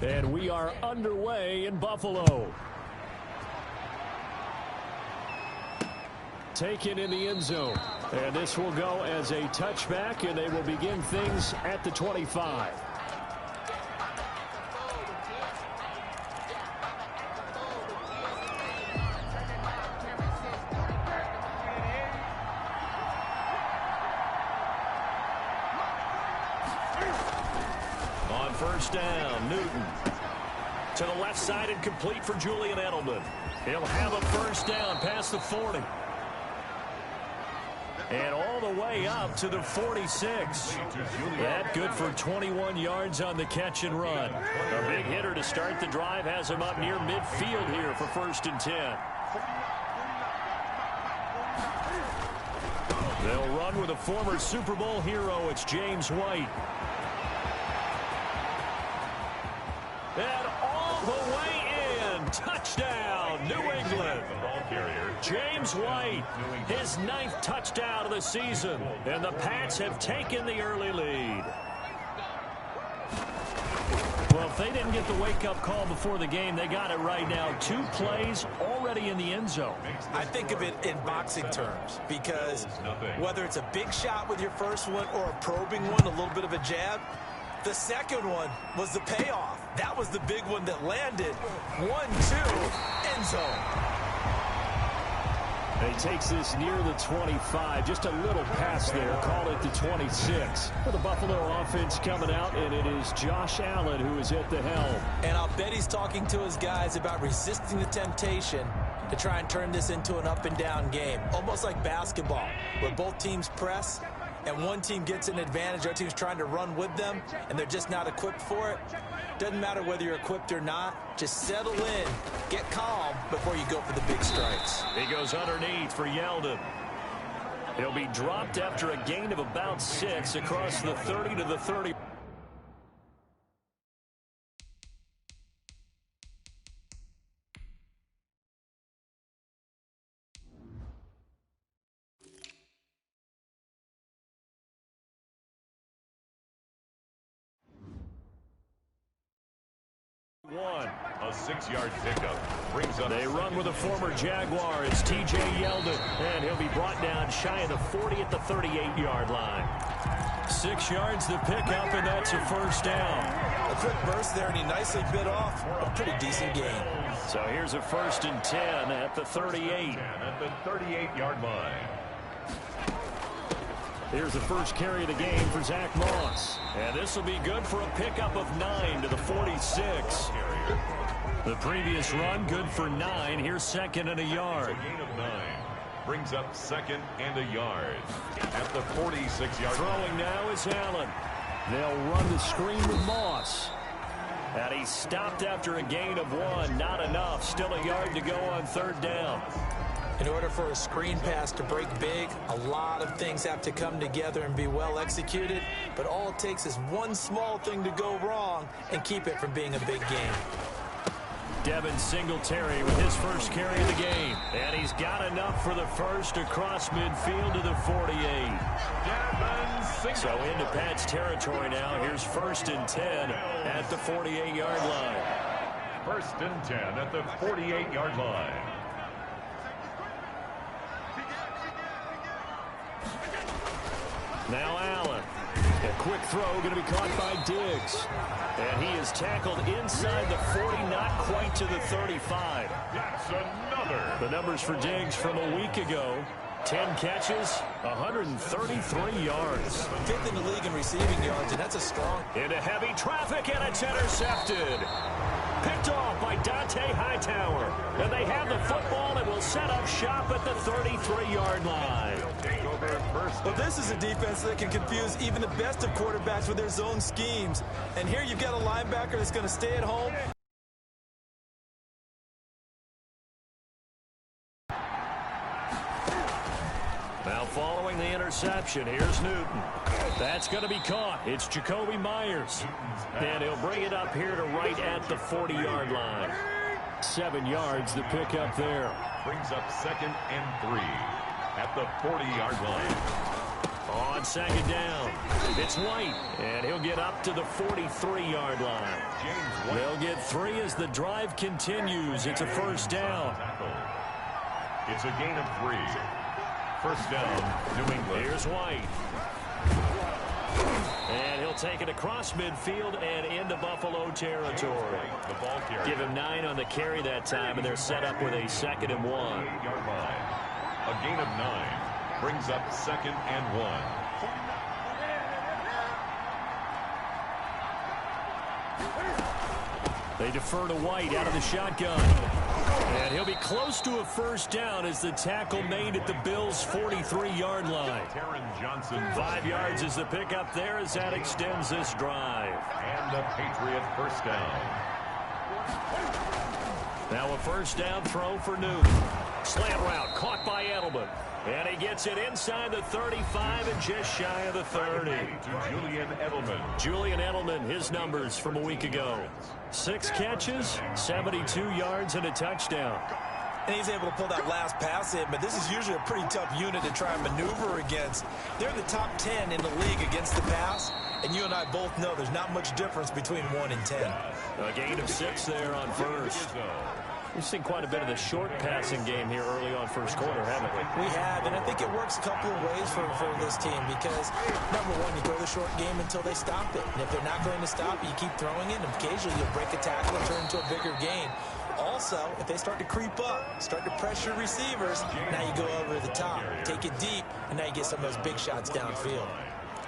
And we are underway in Buffalo. Taken in the end zone. And this will go as a touchback, and they will begin things at the 25. On first down, Newton. To the left side and complete for Julian Edelman. He'll have a first down past the 40. And all the way up to the 46. That good for 21 yards on the catch and run. A big hitter to start the drive has him up near midfield here for 1st and 10. They'll run with a former Super Bowl hero. It's James White. And all the way in. Touchdown, New England. James White, his 9th touchdown of the season. And the Pats have taken the early lead. Well, if they didn't get the wake-up call before the game, they got it right now. 2 plays already in the end zone. I think of it in boxing terms, because whether it's a big shot with your first one or a probing one, a little bit of a jab, the second one was the payoff. That was the big one that landed. 1-2, end zone. He takes this near the 25. Just a little pass there. Call it the 26. For the Buffalo offense coming out, and it is Josh Allen who is at the helm. And I'll bet he's talking to his guys about resisting the temptation to try and turn this into an up-and-down game. Almost like basketball, where both teams press, and one team gets an advantage, our team's trying to run with them, and they're just not equipped for it. Doesn't matter whether you're equipped or not. Just settle in, get calm before you go for the big strikes. He goes underneath for Yeldon. He'll be dropped after a gain of about 6 across the 30 to the 30. A 6-yard pickup brings up. They run with a former Jaguar. It's T.J. Yeldon, and he'll be brought down shy of the 40 at the 38-yard line. 6 yards the pickup, and that's a first down. A quick burst there, and he nicely bit off a pretty decent gain. So here's a 1st and 10 at the 38. At the 38-yard line. Here's the first carry of the game for Zach Moss. And this will be good for a pickup of 9 to the 46. The previous run good for 9. Here's 2nd and a yard. A gain of 9. Brings up 2nd and a yard. At the 46-yard line. Throwing now is Allen. They'll run the screen with Moss. And he stopped after a gain of 1. Not enough. Still a yard to go on 3rd down. In order for a screen pass to break big, a lot of things have to come together and be well executed. But all it takes is one small thing to go wrong and keep it from being a big game. Devin Singletary with his first carry of the game. And he's got enough for the first across midfield to the 48. So into Pat's territory now. Here's 1st and 10 at the 48-yard line. 1st and 10 at the 48-yard line. Now Allen. A quick throw going to be caught by Diggs. And he is tackled inside the 40, not quite to the 35. That's another. The numbers for Diggs from a week ago. 10 catches, 133 yards. 5th in the league in receiving yards, and that's a strong. Into heavy traffic, and it's intercepted. Picked off by Dante Hightower. And they have the football and will set up shop at the 33-yard line. Well, this is a defense that can confuse even the best of quarterbacks with their zone schemes. And here you've got a linebacker that's going to stay at home. Now following the interception, here's Newton. That's going to be caught. It's Jacoby Myers. And he'll bring it up here to right at the 40-yard line. 7 yards the pickup there. Brings up 2nd and 3 at the 40-yard line. On second down, it's White, and he'll get up to the 43-yard line. They'll get 3 as the drive continues. It's a first down. It's a gain of 3. First down, New England. Here's White. And he'll take it across midfield and into Buffalo territory. The ball carrier. Give him 9 on the carry that time, and they're set up with a 2nd and 1. Yard line. A gain of 9 brings up 2nd and 1. They defer to White out of the shotgun. And he'll be close to a first down as the tackle made at the Bills' 43-yard line. 5 yards is the pickup there as that extends this drive. And a Patriot first down. Now a first down throw for Newton. Slant route caught by Edelman. And he gets it inside the 35 and just shy of the 30. To Julian Edelman. Julian Edelman, his numbers from a week ago. 6 catches, 72 yards, and a touchdown. And he's able to pull that last pass in, but this is usually a pretty tough unit to try and maneuver against. They're in the top 10 in the league against the pass, and you and I both know there's not much difference between 1 and 10. A gain of 6 there on first. We've seen quite a bit of the short passing game here early on first quarter, haven't we? We have, and I think it works a couple of ways for this team because, number one, you throw the short game until they stop it. And if they're not going to stop it, you keep throwing it, and occasionally you'll break a tackle and turn into a bigger gain. Also, if they start to creep up, start to pressure receivers, now you go over the top, take it deep, and now you get some of those big shots downfield.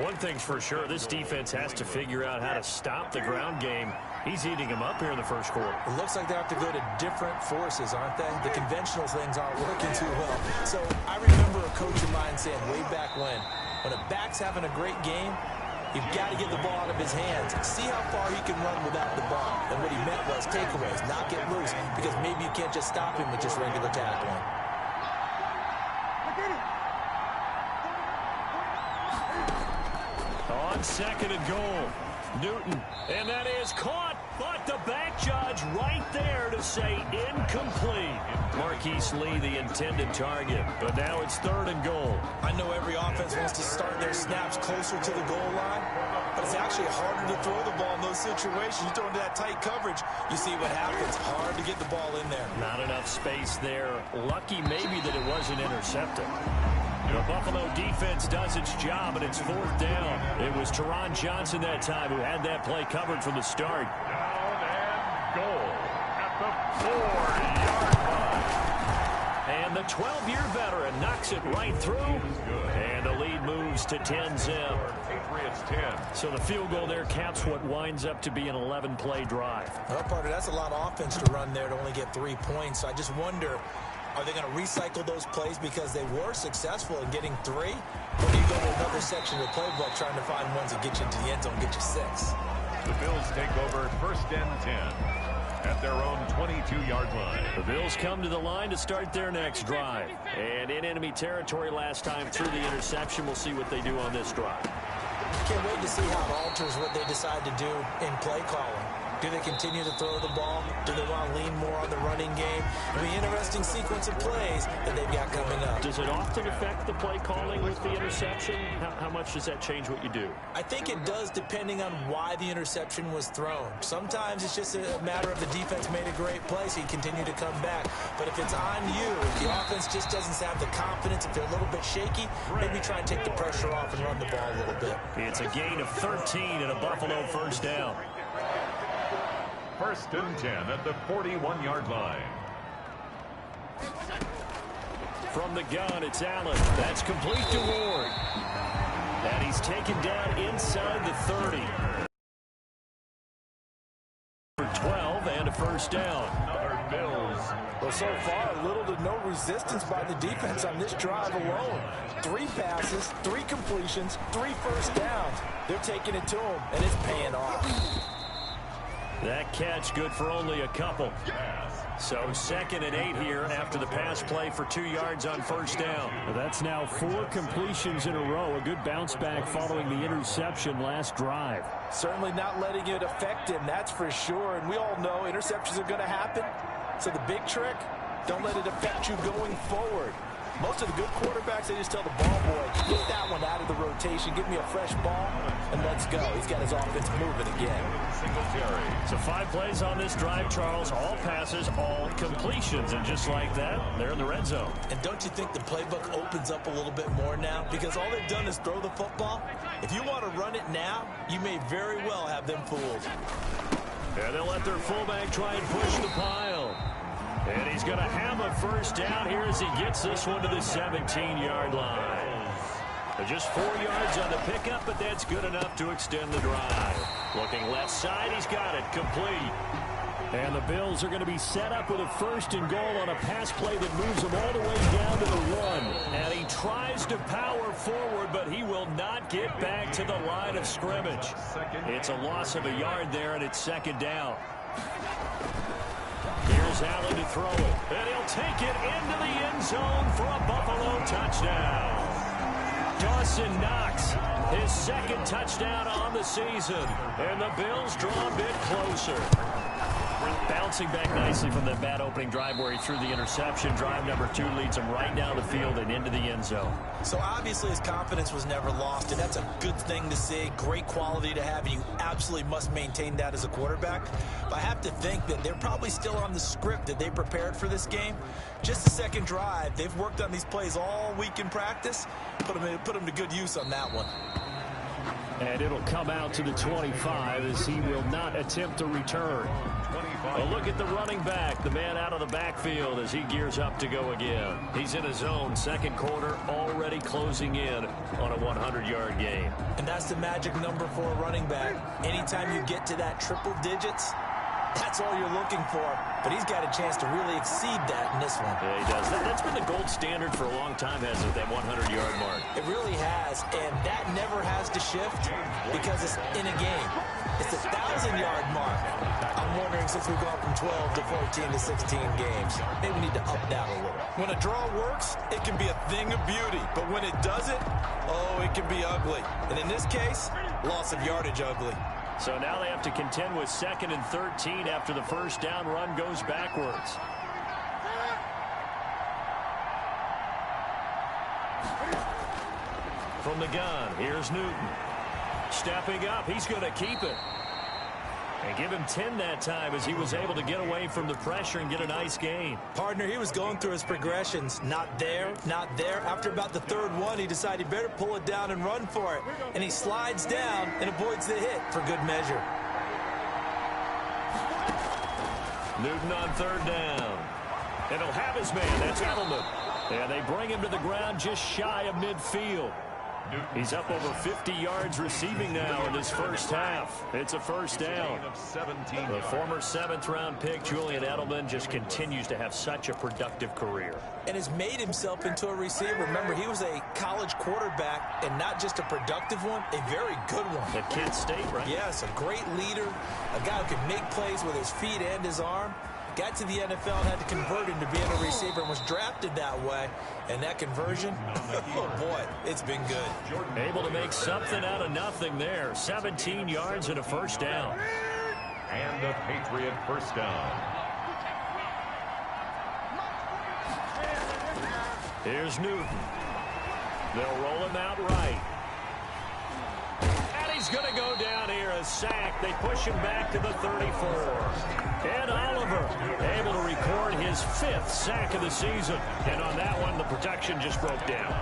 One thing's for sure, this defense has to figure out how to stop the ground game. He's eating them up here in the first quarter. It looks like they have to go to different forces, aren't they? The conventional things aren't working too well. So I remember a coach of mine saying way back when a back's having a great game, you've got to get the ball out of his hands. See how far he can run without the ball. And what he meant was takeaways, not get loose, because maybe you can't just stop him with just regular tackling. On second and goal, Newton, and that is caught, but the back judge right there to say incomplete. Marquise Lee, the intended target, but now it's 3rd and goal. I know every offense wants to start their snaps closer to the goal line, but it's actually harder to throw the ball in those situations. You throw into that tight coverage, you see what happens. Hard to get the ball in there. Not enough space there. Lucky maybe that it wasn't intercepted. The Buffalo defense does its job, and it's 4th down. It was Teron Johnson that time who had that play covered from the start. Down and goal at the 4-yard line. And the 12-year veteran knocks it right through. And the lead moves to 10-zip. Patriots 10. So the field goal there caps what winds up to be an 11-play drive. Well, Parker, that's a lot of offense to run there to only get 3 points. So I just wonder, are they going to recycle those plays because they were successful in getting 3? Or do you go to another section of the playbook trying to find ones that get you into the end zone and get you 6? The Bills take over 1st and 10 at their own 22-yard line. The Bills come to the line to start their next drive. And in enemy territory last time through the interception. We'll see what they do on this drive. Can't wait to see how it alters what they decide to do in play calling. Do they continue to throw the ball? Do they want to lean more on the running game? It'll be an interesting sequence of plays that they've got coming up. Does it often affect the play calling with the interception? How much does that change what you do? I think it does depending on why the interception was thrown. Sometimes it's just a matter of the defense made a great play, so you continue to come back. But if it's on you, if the offense just doesn't have the confidence, if they're a little bit shaky, maybe try and take the pressure off and run the ball a little bit. It's a gain of 13 and a Buffalo first down. 1st and 10 at the 41-yard line. From the gun, it's Allen. That's complete to Ward. And he's taken down inside the 30. For 12 and a first down. Another Bills. Well, so far, little to no resistance by the defense on this drive alone. 3 passes, 3 completions, 3 first downs. They're taking it to them, and it's paying off. That catch good for only a couple. So 2nd and 8 here after the pass play for 2 yards on first down. Well, that's now 4 completions in a row. A good bounce back following the interception last drive. Certainly not letting it affect him, that's for sure. And we all know interceptions are going to happen. So the big trick, don't let it affect you going forward. Most of the good quarterbacks, they just tell the ball boy, get that one out of the rotation, give me a fresh ball, and let's go. He's got his offense moving again. So 5 plays on this drive, Charles. All passes, all completions. And just like that, they're in the red zone. And don't you think the playbook opens up a little bit more now? Because all they've done is throw the football. If you want to run it now, you may very well have them fooled. And they'll let their fullback try and push the pile. And he's going to have a first down here as he gets this one to the 17-yard line. Just 4 yards on the pickup, but that's good enough to extend the drive. Looking left side, he's got it complete. And the Bills are going to be set up with a 1st and goal on a pass play that moves them all the way down to the 1. And he tries to power forward, but he will not get back to the line of scrimmage. It's a loss of a yard there, and it's 2nd down. Here's Allen to throw it, and he'll take it into the end zone for a Buffalo touchdown. Dawson Knox, his 2nd touchdown on the season, and the Bills draw a bit closer. Bouncing back nicely from that bad opening drive where he threw the interception. Drive number 2 leads him right down the field and into the end zone. So obviously his confidence was never lost, and that's a good thing to see. Great quality to have, and you absolutely must maintain that as a quarterback. But I have to think that they're probably still on the script that they prepared for this game. Just the 2nd drive. They've worked on these plays all week in practice. Put them to good use on that one. And it'll come out to the 25 as he will not attempt to return. A look at the running back, the man out of the backfield as he gears up to go again. He's in his own 2nd quarter, already closing in on a 100-yard game. And that's the magic number for a running back. Anytime you get to that triple digits, that's all you're looking for. But he's got a chance to really exceed that in this one. Yeah, he does. That's been the gold standard for a long time, hasn't it, that 100-yard mark? It really has, and that never has to shift because it's in a game. It's a 1,000-yard mark. I'm wondering, since we've gone from 12 to 14 to 16 games, maybe we need to up that a little. When a draw works, it can be a thing of beauty. But when it doesn't, oh, it can be ugly. And in this case, loss of yardage ugly. So now they have to contend with 2nd and 13 after the first down run goes backwards. From the gun, here's Newton. Stepping up, he's going to keep it. And give him 10 that time as he was able to get away from the pressure and get a nice gain. Partner, he was going through his progressions. Not there, not there. After about the 3rd one, he decided he better pull it down and run for it. And he slides down and avoids the hit for good measure. Newton on 3rd down. And he'll have his man. That's Edelman. And they bring him to the ground just shy of midfield. He's up over 50 yards receiving now in his first half. It's a first down. The former 7th-round pick, Julian Edelman, just continues to have such a productive career. And has made himself into a receiver. Remember, he was a college quarterback, and not just a productive one, a very good one. At Kent State, right? Yes, a great leader, a guy who can make plays with his feet and his arm. Got to the NFL and had to convert into being a receiver and was drafted that way. And that conversion, oh boy, it's been good. Able to make something out of nothing there. 17 yards and a first down. And a Patriot first down. Here's Newton. They'll roll him out right. And he's going to go down here, a sack. They push him back to the 34. And Oliver able to record his 5th sack of the season. And on that one, the protection just broke down.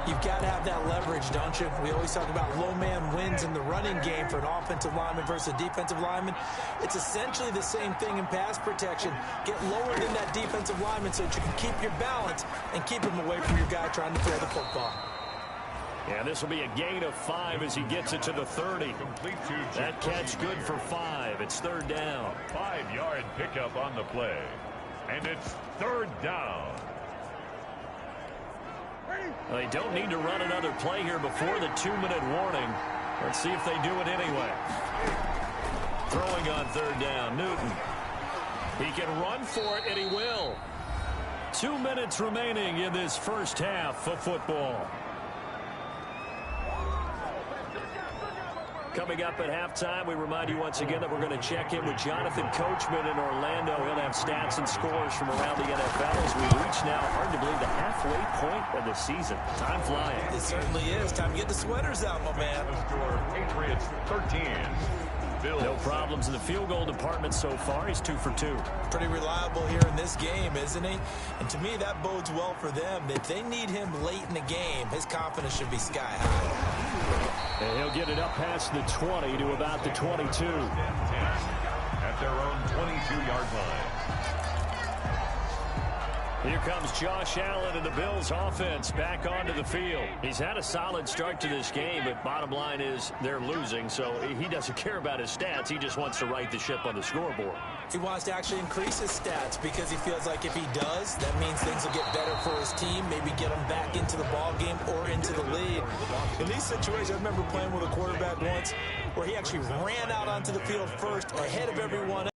You've got to have that leverage, don't you? We always talk about low man wins in the running game for an offensive lineman versus a defensive lineman. It's essentially the same thing in pass protection. Get lower than that defensive lineman so that you can keep your balance and keep him away from your guy trying to throw the football. And this will be a gain of 5 as he gets it to the 30. That catch good for 5. It's 3rd down. 5-yard pickup on the play. And it's 3rd down. Well, they don't need to run another play here before the 2-minute warning. Let's see if they do it anyway. Throwing on 3rd down, Newton. He can run for it, and he will. 2 minutes remaining in this first half of football. Coming up at halftime, we remind you once again that we're going to check in with Jonathan Coachman in Orlando. He'll have stats and scores from around the NFL as we reach now, hard to believe, the halfway point of the season. Time flying. It certainly is. Time to get the sweaters out, my man. Patriots 13. No problems in the field goal department so far. He's 2 for 2. Pretty reliable here in this game, isn't he? And to me, that bodes well for them. If they need him late in the game, his confidence should be sky high. And he'll get it up past the 20 to about the 22. At their own 22-yard line. Here comes Josh Allen and the Bills offense back onto the field. He's had a solid start to this game, but bottom line is they're losing, so he doesn't care about his stats. He just wants to right the ship on the scoreboard. He wants to actually increase his stats because he feels like if he does, that means things will get better for his team, maybe get him back into the ball game or into the lead. In these situations, I remember playing with a quarterback once where he actually ran out onto the field first ahead of everyone.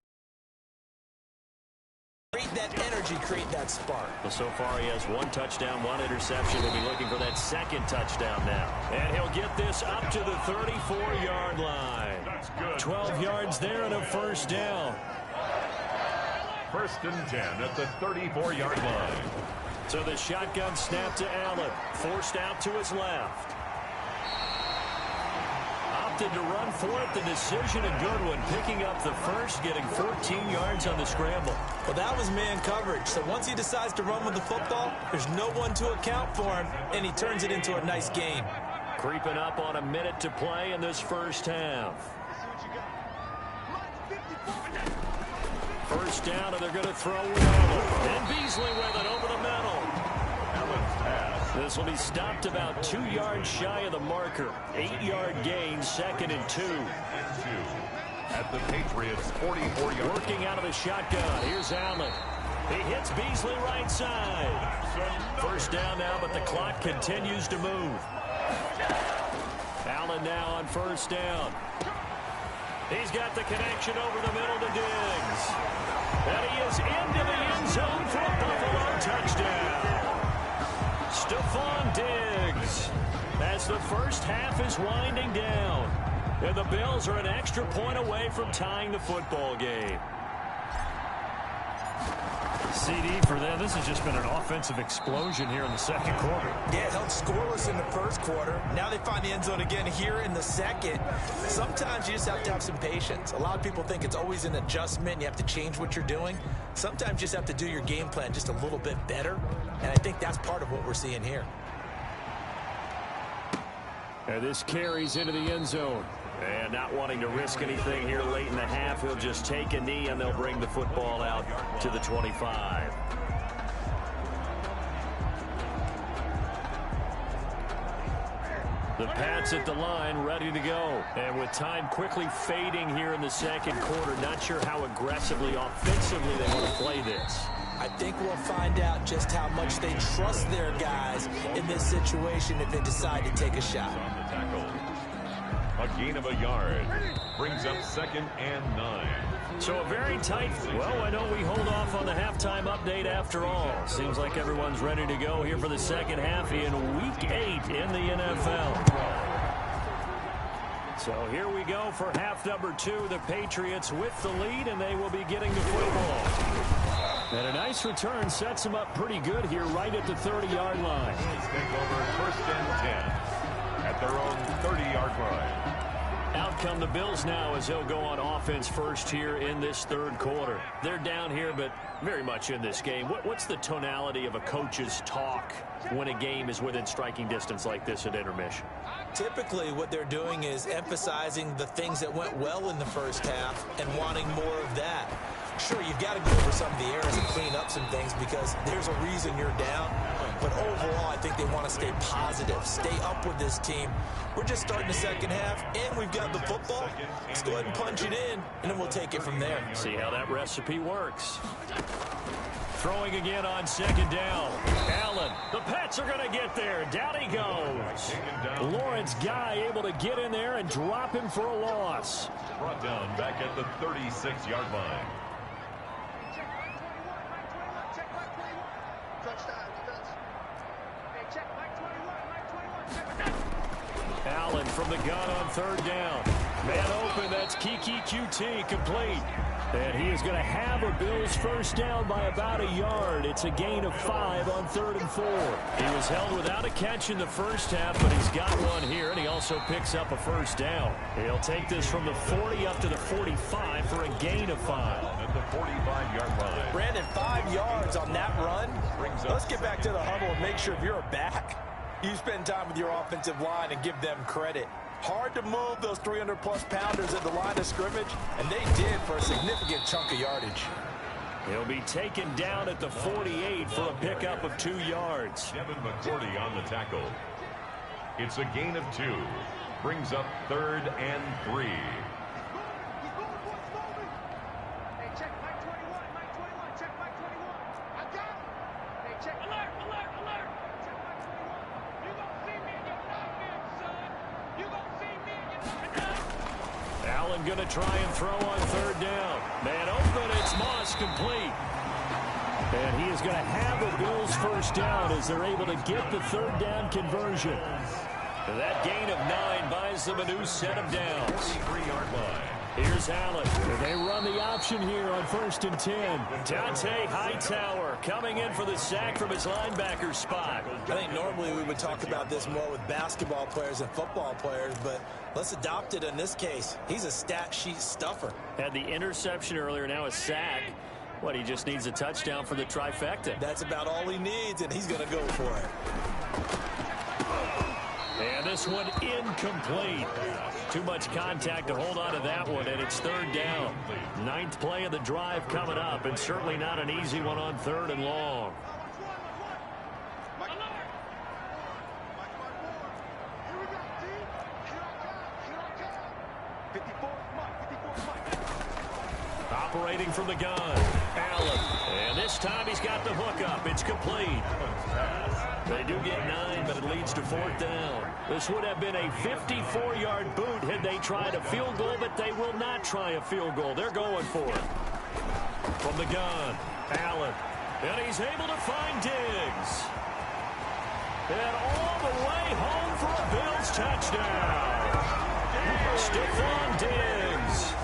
Create that energy, create that spark. Well, so far he has 1 touchdown, 1 interception. He'll be looking for that 2nd touchdown now. And he'll get this up to the 34-yard line. 12 yards there and a first down. 1st and 10 at the 34-yard line. So the shotgun snap to Allen. Forced out to his left. Opted to run for it. The decision a good one. Picking up the first, getting 14 yards on the scramble. Well, that was man coverage. So once he decides to run with the football, there's no one to account for him, and he turns it into a nice gain. Creeping up on a minute to play in this first half. First down, and they're going to throw with Allen. And Beasley with it over the middle. Allen's pass. This will be stopped about 2 yards shy of the marker. 8-yard gain, 2nd and 2. At the Patriots' 44-yard. Working out of the shotgun. Here's Allen. He hits Beasley right side. First down now, but the clock continues to move. Allen now on first down. He's got the connection over the middle to Diggs. And he is into the end zone for a Buffalo touchdown. Stephon Diggs as the first half is winding down. And the Bills are an extra point away from tying the football game. CD for them. This has just been an offensive explosion here in the second quarter. Yeah, held scoreless in the first quarter. Now they find the end zone again here in the second. Sometimes you just have to have some patience. A lot of people think it's always an adjustment. You have to change what you're doing. Sometimes you just have to do your game plan just a little bit better. And I think that's part of what we're seeing here. And this carries into the end zone. And not wanting to risk anything here late in the half, he'll just take a knee and they'll bring the football out to the 25. The Pats at the line, ready to go. And with time quickly fading here in the second quarter, not sure how aggressively, offensively they want to play this. I think we'll find out just how much they trust their guys in this situation if they decide to take a shot. A gain of a yard. Brings up 2nd and 9. So a very tight. Well, I know we hold off on the halftime update after all. Seems like everyone's ready to go here for the second half in Week 8 in the NFL. So here we go for half number 2. The Patriots with the lead, and they will be getting the football. And a nice return sets them up pretty good here right at the 30-yard line. Take over 1st and 10 at their own 30-yard line. Out come the Bills now as they'll go on offense first here in this third quarter. They're down here, but very much in this game. What's the tonality of a coach's talk when a game is within striking distance like this at intermission? Typically, what they're doing is emphasizing the things that went well in the first half and wanting more of that. Sure, you've got to go over some of the errors and clean up some things because there's a reason you're down. But overall, I think they want to stay positive, stay up with this team. We're just starting the second half, and we've got the football. Let's go ahead and punch it in, and then we'll take it from there. See how that recipe works. Throwing again on second down. Allen, the Pats are going to get there. Down he goes. Lawrence Guy able to get in there and drop him for a loss. Brought down back at the 36-yard line. Allen from the gun on third down. Man open, that's Kiki QT, complete. And he is going to have a Bills first down by about a yard. It's a gain of 5 on 3rd and 4. He was held without a catch in the first half, but he's got one here, and he also picks up a first down. He'll take this from the 40 up to the 45 for a gain of 5. At the 45-yard line. Brandon, 5 yards on that run. Let's get back to the huddle and make sure if you're a back, you spend time with your offensive line and give them credit. Hard to move those 300-plus pounders at the line of scrimmage, and they did for a significant chunk of yardage. He'll be taken down at the 48 for a pickup of 2 yards. Devin McCourty on the tackle. It's a gain of 2. Brings up 3rd and 3. Allen going to try and throw on 3rd down. Man open, it's Moss, complete. And he is going to have a Bills first down as they're able to get the 3rd down conversion. And that gain of 9 buys them a new set of downs. 43-yard line. Here's Allen. They run the option here on 1st and 10. Dante Hightower coming in for the sack from his linebacker spot. I think normally we would talk about this more with basketball players and football players, but let's adopt it in this case. He's a stat sheet stuffer. Had the interception earlier, now a sack. What, he just needs a touchdown for the trifecta. That's about all he needs, and he's going to go for it. And this one incomplete. Too much contact to hold on to that one, and it's 3rd down. 9th play of the drive coming up, and certainly not an easy one on 3rd and long. Operating from the gun, Allen. And this time he's got the hook up. It's complete. They do get 9, but it leads to 4th down. This would have been a 54-yard boot had they tried a field goal, but they will not try a field goal. They're going for it. From the gun, Allen. And he's able to find Diggs. And all the way home for a Bills touchdown. Stephon Diggs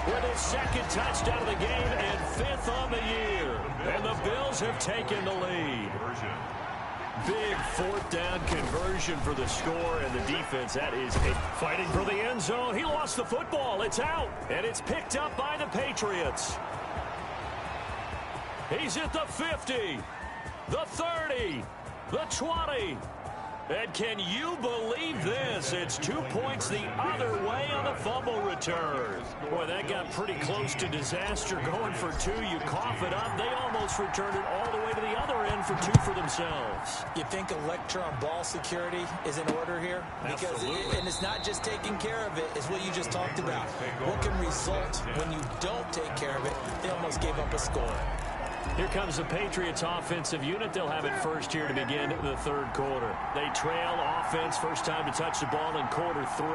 with his 2nd touchdown of the game and 5th on the year. And the Bills have taken the lead. Big 4th down conversion for the score, and the defense, that is it. Fighting for the end zone. He lost the football. It's out, and it's picked up by the Patriots. He's at the 50, the 30, the 20. And can you believe this? It's 2 points the other way on the fumble return. Boy, that got pretty close to disaster. Going for 2, you cough it up. They almost returned it all the way to the other end for 2 for themselves. You think electron ball security is in order here? Because and it's not just taking care of it. It's what you just talked about. What can result when you don't take care of it? They almost gave up a score. Here comes the Patriots offensive unit. They'll have it first here to begin the 3rd quarter. They trail offense, first time to touch the ball in quarter 3,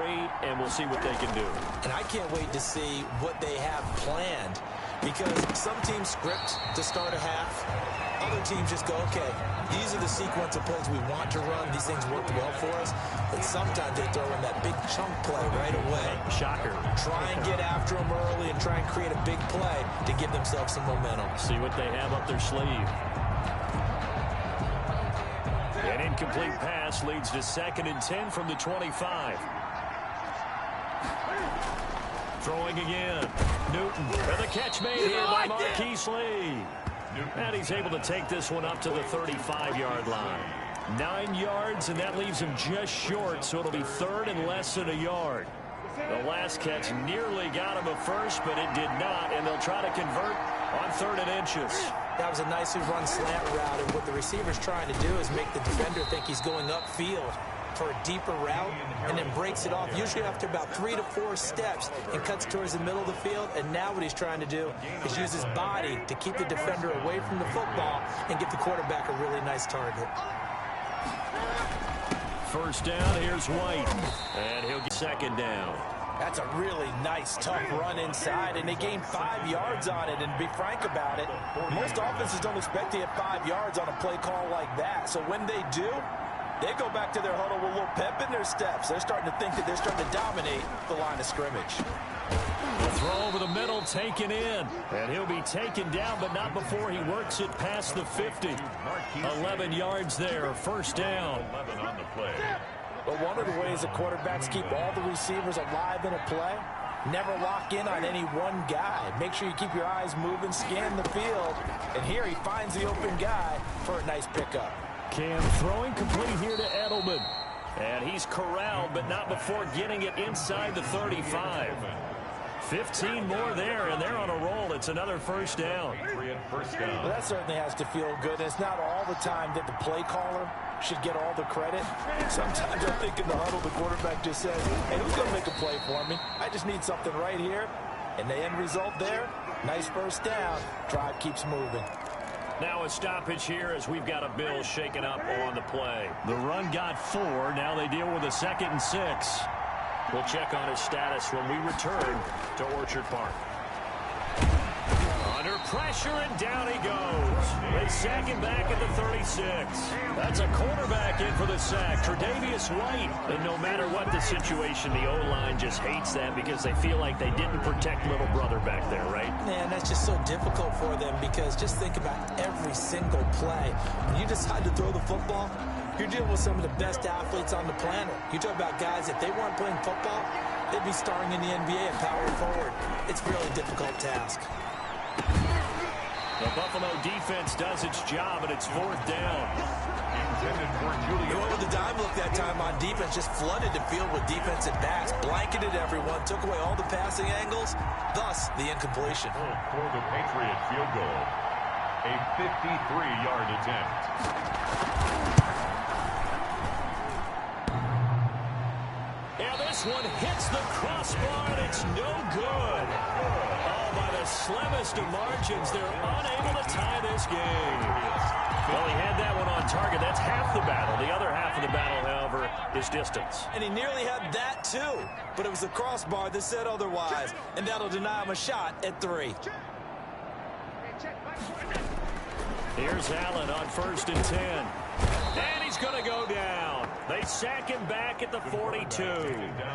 and we'll see what they can do. And I can't wait to see what they have planned, because some teams script to start a half. Other teams just go, okay, these are the sequence of plays we want to run. These things worked well for us. But sometimes they throw in that big chunk play right away. Shocker. Try and get after them early and try and create a big play to give themselves some momentum. See what they have up their sleeve. An incomplete pass leads to 2nd and 10 from the 25. Throwing again. Newton. And the catch made here by Marquise Lee. And he's able to take this one up to the 35-yard line. 9 yards, and that leaves him just short, so it'll be 3rd and less than a yard. The last catch nearly got him a first, but it did not, and they'll try to convert on 3rd and inches. That was a nicely run slant route, and what the receiver's trying to do is make the defender think he's going upfield for a deeper route, and then breaks it off, usually after about 3 to 4 steps, and cuts towards the middle of the field. And now what he's trying to do is use his body to keep the defender away from the football and give the quarterback a really nice target. First down, here's White, and he'll get 2nd down. That's a really nice, tough run inside, and they gained 5 yards on it. And to be frank about it, most offenses don't expect to get 5 yards on a play call like that. So when they do, They go back to their huddle with a little pep in their steps. They're starting to think that they're starting to dominate the line of scrimmage. The throw over the middle taken in. And he'll be taken down, but not before he works it past the 50. 11 yards there, first down. 11 on the play. But one of the ways the quarterbacks keep all the receivers alive in a play, never lock in on any one guy. Make sure you keep your eyes moving, scan the field. And here he finds the open guy for a nice pickup. Cam throwing complete here to Edelman. And he's corralled, but not before getting it inside the 35. 15 more there, and they're on a roll. It's another first down. Well, that certainly has to feel good. It's not all the time that the play caller should get all the credit. Sometimes I think in the huddle, the quarterback just says, hey, who's going to make a play for me? I just need something right here. And the end result there, nice first down. Drive keeps moving. Now a stoppage here as we've got a Bill shaken up on the play. The run got 4. Now they deal with a 2nd and 6. We'll check on his status when we return to Orchard Park. Under pressure, and down he goes. They sack him back at the 36. That's a cornerback in for the sack, Tre'Davious White. And no matter what the situation, the O-line just hates that because they feel like they didn't protect little brother back there, right? Man, that's just so difficult for them because just think about every single play. When you decide to throw the football, you're dealing with some of the best athletes on the planet. You talk about guys, if they weren't playing football, they'd be starring in the NBA and power forward. It's a really difficult task. The Buffalo defense does its job, and it's 4th down. They went with the dime look that time on defense, just flooded the field with defensive backs, blanketed everyone, took away all the passing angles, thus the incompletion. For the Patriot field goal, a 53-yard attempt. This one hits the crossbar, and it's no good. Oh, by the slimmest of margins, they're unable to tie this game. Well, he had that one on target. That's half the battle. The other half of the battle, however, is distance. And he nearly had that, too. But it was the crossbar that said otherwise, and that'll deny him a shot at 3. Here's Allen on 1st and 10. And he's going to go down. They sack him back at the 42.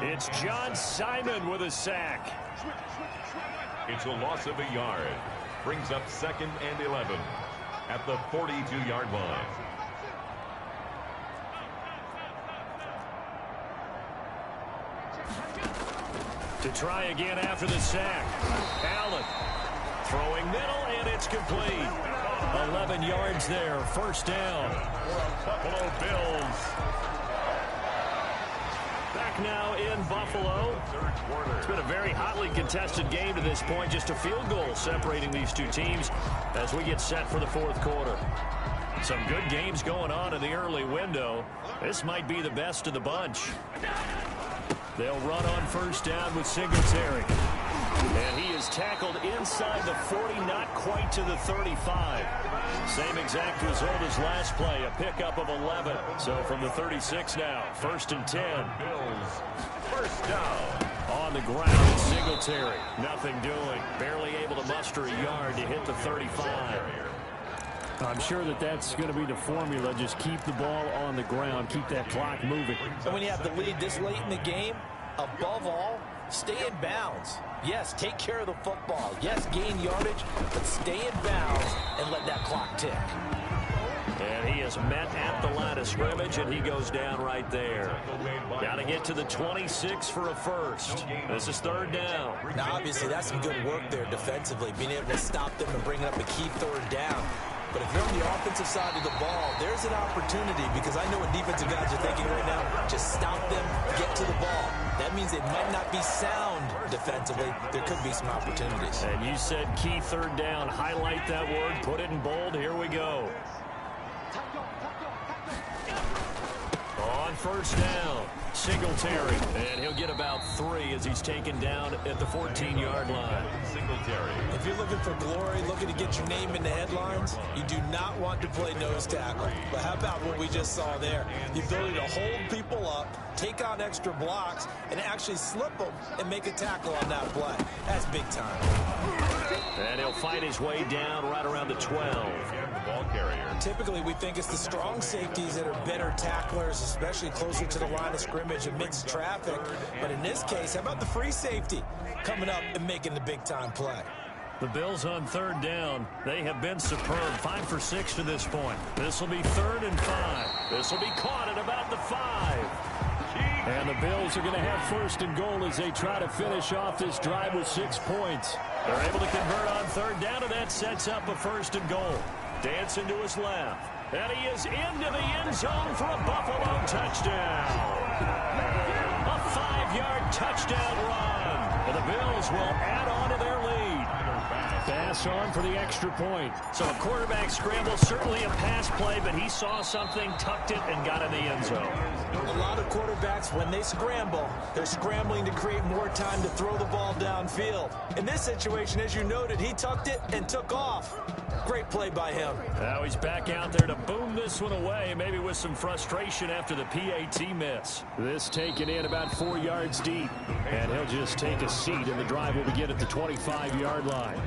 It's John Simon with a sack. It's a loss of a yard. Brings up 2nd and 11 at the 42-yard line. To try again after the sack. Allen throwing middle, and it's complete. 11 yards there, first down. Buffalo Bills. Back now in Buffalo. It's been a very hotly contested game to this point. Just a field goal separating these two teams as we get set for the 4th quarter. Some good games going on in the early window. This might be the best of the bunch. They'll run on first down with Singletary. And he is tackled inside the 40, not quite to the 35. Same exact result as last play, a pickup of 11. So from the 36 now, 1st and 10. Bills, first down. On the ground, Singletary. Nothing doing. Barely able to muster a yard to hit the 35. I'm sure that that's going to be the formula. Just keep the ball on the ground. Keep that clock moving. And when you have the lead this late in the game, above all, stay in bounds. Yes, take care of the football. Yes, gain yardage, but stay in bounds and let that clock tick. And he is met at the line of scrimmage, and he goes down right there. Got to get to the 26 for a first. This is 3rd down. Now, obviously, that's some good work there defensively, being able to stop them and bring up a key 3rd down. But if you're on the offensive side of the ball, there's an opportunity because I know what defensive guys are thinking right now. Just stop them, get to the ball. That means it might not be sound defensively. There could be some opportunities. And you said key 3rd down. Highlight that word. Put it in bold. Here we go. On first down, Singletary. And he'll get about 3 as he's taken down at the 14-yard line. Singletary. If you're looking for glory, looking to get your name in the headlines, you do not want to play nose tackle. But how about what we just saw there? The ability to hold people up, take on extra blocks, and actually slip them and make a tackle on that play. That's big time. And he'll fight his way down right around the 12. And the ball carrier. Typically, we think it's the strong safeties that are better tacklers, especially closer to the line of scrimmage amidst traffic. But in this case, how about the free safety coming up and making the big-time play? The Bills on third down. They have been superb. 5 for 6 to this point. This will be 3rd and 5. This will be caught at about the 5. And the Bills are going to have 1st and goal as they try to finish off this drive with 6 points. They're able to convert on third down, and that sets up a 1st and goal. Dancing to his left. And he is into the end zone for a Buffalo touchdown. A 5-yard touchdown run. And the Bills will add on to their lead. Pass on for the extra point. So a quarterback scramble, certainly a pass play, but he saw something, tucked it, and got in the end zone. A lot of quarterbacks, when they scramble, they're scrambling to create more time to throw the ball downfield. In this situation, as you noted, he tucked it and took off. Great play by him. Now he's back out there to boom this one away, maybe with some frustration after the PAT miss. This taken in about 4 yards deep. And he'll just take a seat, and the drive will begin at the 25-yard line.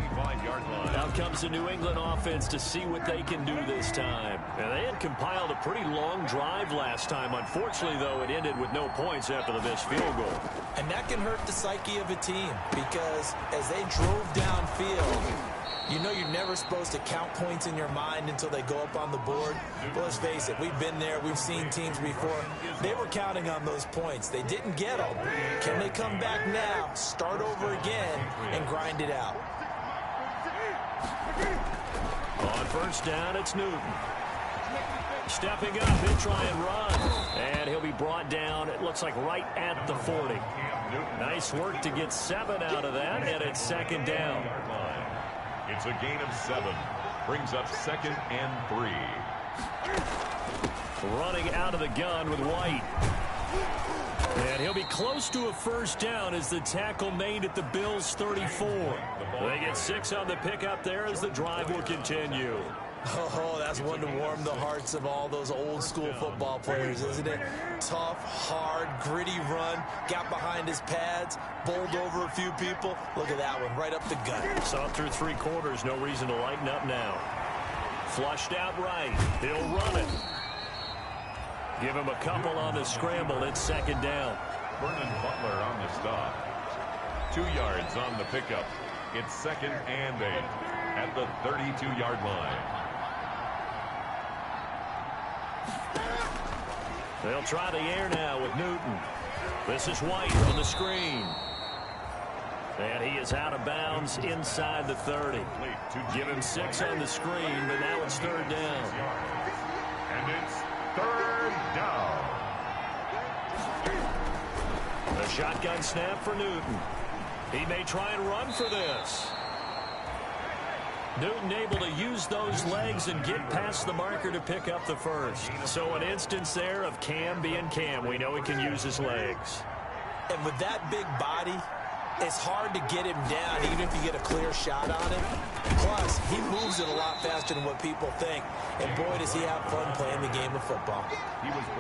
Now comes the New England offense to see what they can do this time. And they had compiled a pretty long drive last time. Unfortunately, though, it ended with no points after the missed field goal. And that can hurt the psyche of a team because as they drove downfield, you know you're never supposed to count points in your mind until they go up on the board. But let's face it, we've been there. We've seen teams before. They were counting on those points. They didn't get them. Can they come back now, start over again, and grind it out? On first down, it's Newton. Stepping up, he'll try and run. And he'll be brought down, it looks like right at the 40. Nice work to get 7 out of that, and it's 2nd down. It's a gain of 7. Brings up 2nd and 3. Running out of the gun with White. And he'll be close to a first down as the tackle made at the Bills' 34. They get 6 on the pickup there as the drive will continue. Oh, that's one to warm the hearts of all those old-school football players, isn't it? Tough, hard, gritty run, got behind his pads, bowled over a few people. Look at that one, right up the gut. Saw through 3 quarters, no reason to lighten up now. Flushed out right, he'll run it. Give him a couple on the scramble, it's 2nd down. Vernon Butler on the stop. 2 yards on the pickup. It's 2nd and 8 at the 32-yard line. They'll try the air now with Newton. This is White on the screen. And he is out of bounds inside the 30. Give him 6 on the screen, but now it's 3rd down. And it's 3rd down. A shotgun snap for Newton. He may try and run for this. Newton able to use those legs and get past the marker to pick up the first. So an instance there of Cam being Cam. We know he can use his legs. And with that big body, it's hard to get him down even if you get a clear shot on him. Plus, he moves it a lot faster than what people think. And boy, does he have fun playing the game of football.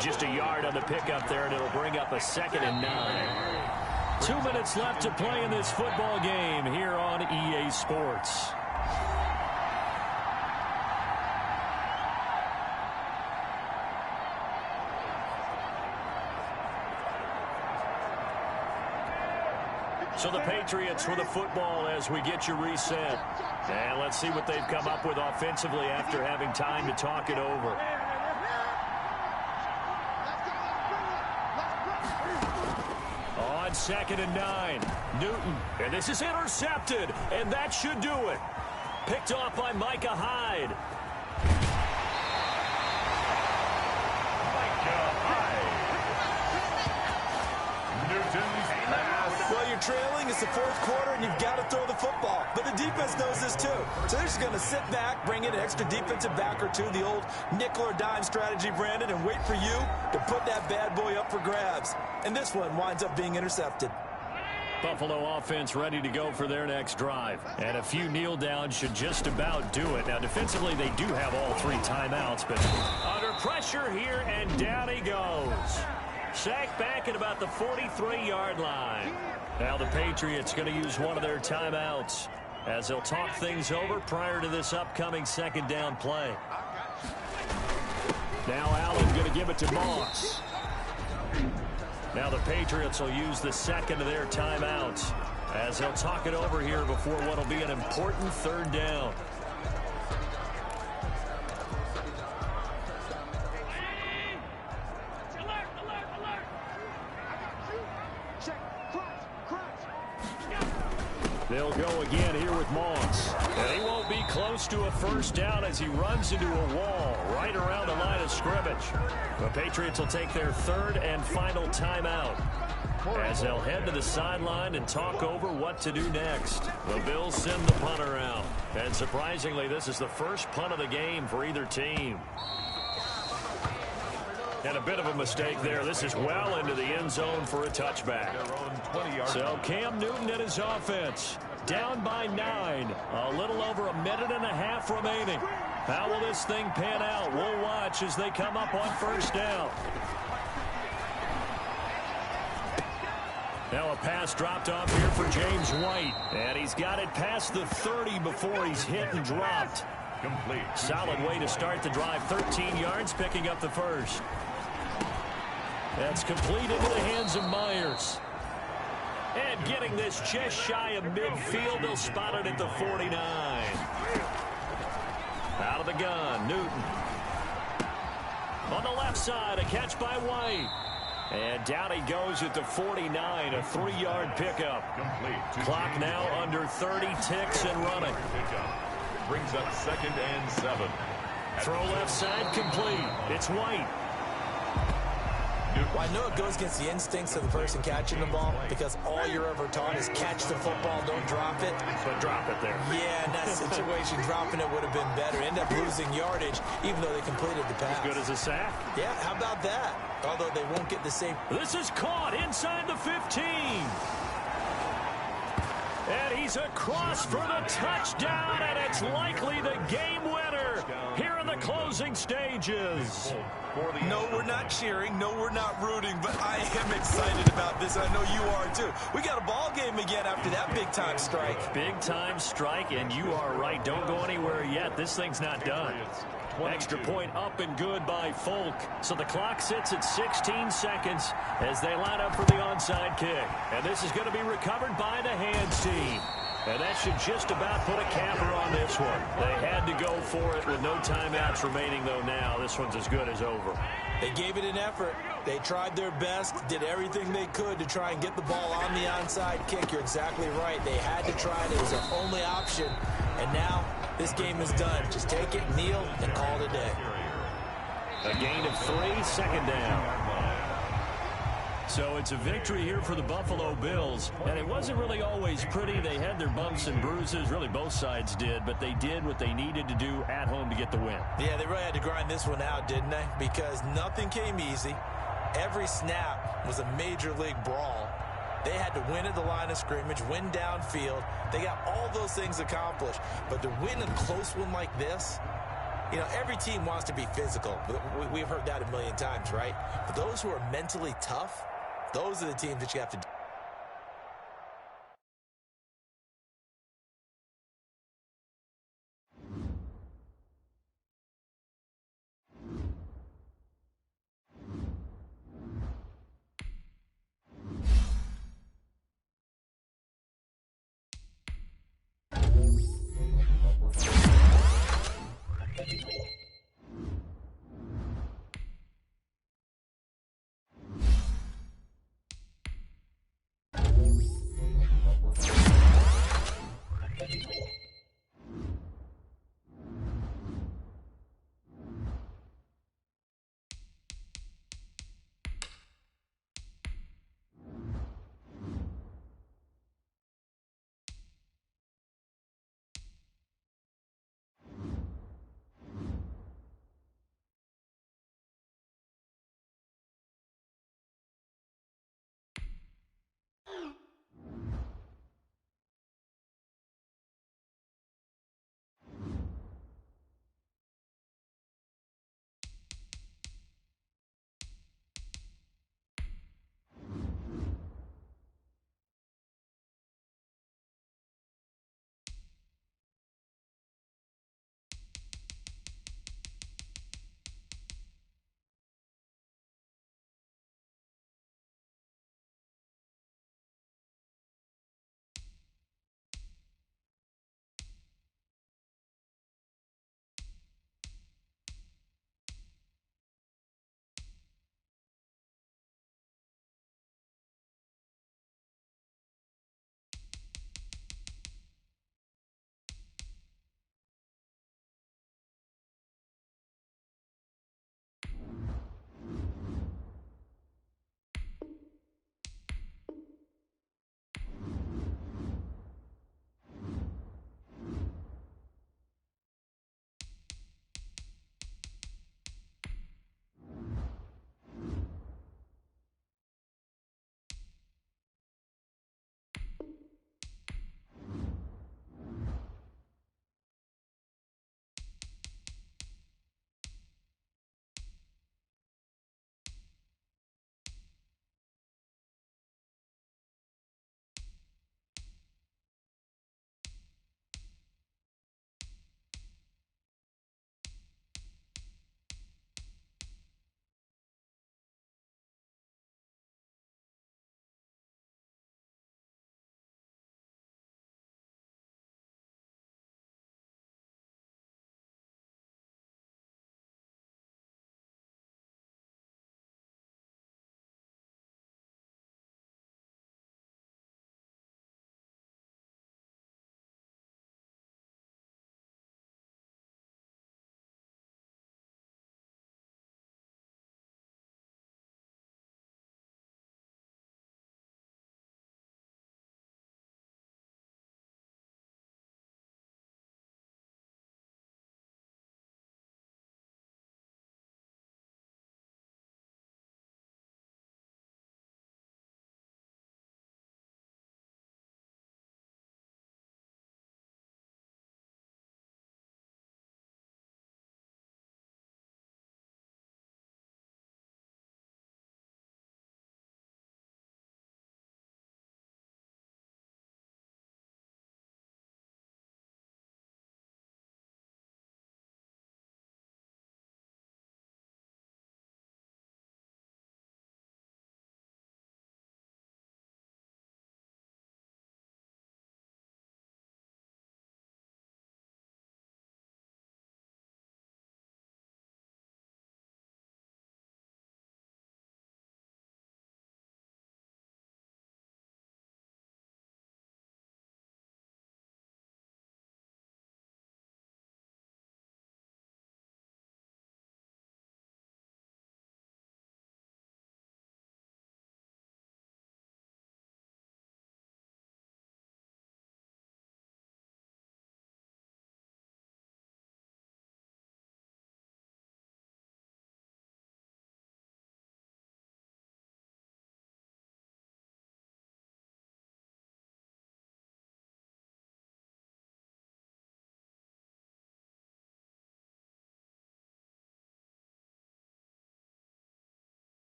Just a yard on the pickup there, and it'll bring up a 2nd and 9. 2 minutes left to play in this football game here on EA Sports. So the Patriots with the football as we get you reset. And let's see what they've come up with offensively after having time to talk it over. On 2nd and 9, Newton. And this is intercepted, and that should do it. Picked off by Micah Hyde. Well, you're trailing. It's the 4th quarter, and you've got to throw the football. But the defense knows this, too. So they're just going to sit back, bring in an extra defensive back or two, the old nickel or dime strategy, Brandon, and wait for you to put that bad boy up for grabs. And this one winds up being intercepted. Buffalo offense ready to go for their next drive. And a few kneel downs should just about do it. Now, defensively, they do have all 3 timeouts, but under pressure here, and down he goes. Sacked back at about the 43-yard line. Now the Patriots going to use one of their timeouts. as they'll talk things over prior to this upcoming second down play. Now Allen going to give it to Moss. Now the Patriots will use the second of their timeouts as they'll talk it over here before what will be an important third down. They'll go again here with Moss. And he won't be close to a first down as he runs into a wall right around the line of scrimmage. The Patriots will take their third and final timeout as they'll head to the sideline and talk over what to do next. The Bills send the punter out. And surprisingly, this is the first punt of the game for either team. And a bit of a mistake there. This is well into the end zone for a touchback. So Cam Newton and his offense down by 9. A little over a minute and a half remaining. How will this thing pan out? We'll watch as they come up on first down. Now a pass dropped off here for James White. And he's got it past the 30 before he's hit and dropped. Complete. Solid way to start the drive. 13 yards, picking up the first. That's complete into the hands of Myers. And getting this just shy of midfield, they'll spot it at the 49. Out of the gun, Newton. On the left side, a catch by White. And down he goes at the 49, a 3-yard pickup. Complete. Clock now under 30, ticks and running. Brings up 2nd and 7. Throw left side, complete. It's White. Well, I know it goes against the instincts of the person catching the ball because all you're ever taught is catch the football, don't drop it. But drop it there. Yeah, in that situation, dropping it would have been better. End up losing yardage, even though they completed the pass. As good as a sack. Yeah, how about that? Although they won't get the same. This is caught inside the 15. And he's across for the touchdown, and it's likely the game winner here in the closing stages. No, we're not cheering. No, we're not rooting, but I am excited about this. I know you are, too. We got a ball game again after that big-time strike. Big-time strike, and you are right. Don't go anywhere yet. This thing's not done. Extra point up and good by Folk. So the clock sits at 16 seconds as they line up for the onside kick. And this is going to be recovered by the hands team. And that should just about put a capper on this one. They had to go for it with no timeouts remaining, though, now. This one's as good as over. They gave it an effort. They tried their best, did everything they could to try and get the ball on the onside kick. You're exactly right. They had to try it. It was their only option. And now this game is done. Just take it, kneel, and call it a day. A gain of 3, 2nd down. So it's a victory here for the Buffalo Bills. And it wasn't really always pretty. They had their bumps and bruises. Really, both sides did. But they did what they needed to do at home to get the win. Yeah, they really had to grind this one out, didn't they? Because nothing came easy. Every snap was a major league brawl. They had to win at the line of scrimmage, win downfield. They got all those things accomplished. But to win a close one like this, you know, every team wants to be physical. We've heard that a million times, right? But those who are mentally tough, those are the teams that you have to